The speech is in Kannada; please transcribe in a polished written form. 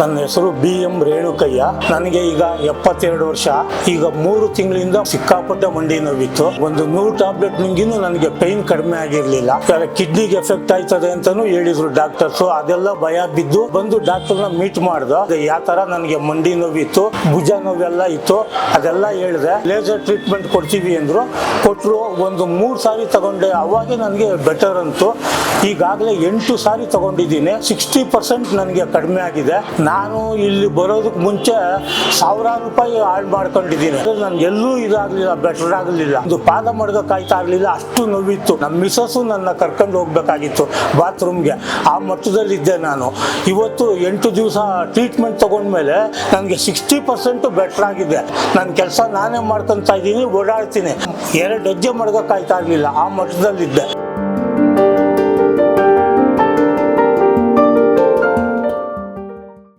ನನ್ನ ಹೆಸರು BM ರೇಣುಕಯ್ಯ. ನನಗೆ ಈಗ 72 ವರ್ಷ. ಈಗ 3 ತಿಂಗಳಿಂದ ಸಿಕ್ಕಾಪಟ್ಟೆ ಮಂಡಿ ನೋವಿತ್ತು. ಒಂದು 100 ಟ್ಯಾಬ್ಲೆಟ್ ನುಂಗಿನೂ ನನಗೆ ಪೈನ್ ಕಡಿಮೆ ಆಗಿರ್ಲಿಲ್ಲ. ಕಿಡ್ನಿಗೆ ಎಫೆಕ್ಟ್ ಆಯ್ತದೆ ಅಂತಾನು ಹೇಳಿದ್ರು ಡಾಕ್ಟರ್ಸ್. ಅದೆಲ್ಲ ಭಯ ಬಿದ್ದು ಬಂದು ಡಾಕ್ಟರ್ನ ಮೀಟ್ ಮಾಡ್ದೆ. ಯಾವ ತರ ನನಗೆ ಮಂಡಿ ನೋವಿತ್ತು, ಭುಜ ನೋವೆಲ್ಲ ಇತ್ತು, ಅದೆಲ್ಲ ಹೇಳಿದೆ. ಲೇಸರ್ ಟ್ರೀಟ್ಮೆಂಟ್ ಕೊಡ್ತೀವಿ ಅಂದ್ರು, ಕೊಟ್ಟರು. ಒಂದು 3 ಸಾರಿ ತಗೊಂಡೆ, ಅವಾಗೆ ನನಗೆ ಬೆಟರ್ ಅಂತು. ಈಗಾಗಲೇ 8 ಸಾರಿ ತಗೊಂಡಿದ್ದೀನಿ. 60% ನನಗೆ ಕಡಿಮೆ ಆಗಿದೆ. ನಾನು ಇಲ್ಲಿ ಬರೋದಕ್ಕೆ ಮುಂಚೆ ಸಾವಿರಾರು ರೂಪಾಯಿ ಹಾಳು ಮಾಡ್ಕೊಂಡಿದ್ದೀನಿ. ನನ್ಗೆ ಎಲ್ಲೂ ಇದಾಗಲಿಲ್ಲ, ಬೆಟರ್ ಆಗಲಿಲ್ಲ. ಒಂದು ಪಾದ ಮಡ್ಗಕ್ಕಾಯ್ತಾ ಆಗ್ಲಿಲ್ಲ, ಅಷ್ಟು ನೋವಿತ್ತು. ನಮ್ಮ ಮಿಸಸ್ಸು ನನ್ನ ಕರ್ಕೊಂಡು ಹೋಗ್ಬೇಕಾಗಿತ್ತು ಬಾತ್ರೂಮ್ಗೆ. ಆ ಮಟ್ಟದಲ್ಲಿದ್ದೆ ನಾನು. ಇವತ್ತು 8 ದಿವಸ ಟ್ರೀಟ್ಮೆಂಟ್ ತಗೊಂಡ್ಮೇಲೆ ನನಗೆ 60% ಬೆಟರ್ ಆಗಿದೆ. ನನ್ನ ಕೆಲಸ ನಾನೇ ಮಾಡ್ಕೊತಾ ಇದ್ದೀನಿ, ಓಡಾಡ್ತೀನಿ. 2 ಹೆಜ್ಜೆ ಮಡ್ಗಕ್ಕಾಯ್ತಾ ಆಗ್ಲಿಲ್ಲ, ಆ ಮಟ್ಟದಲ್ಲಿದ್ದೆ.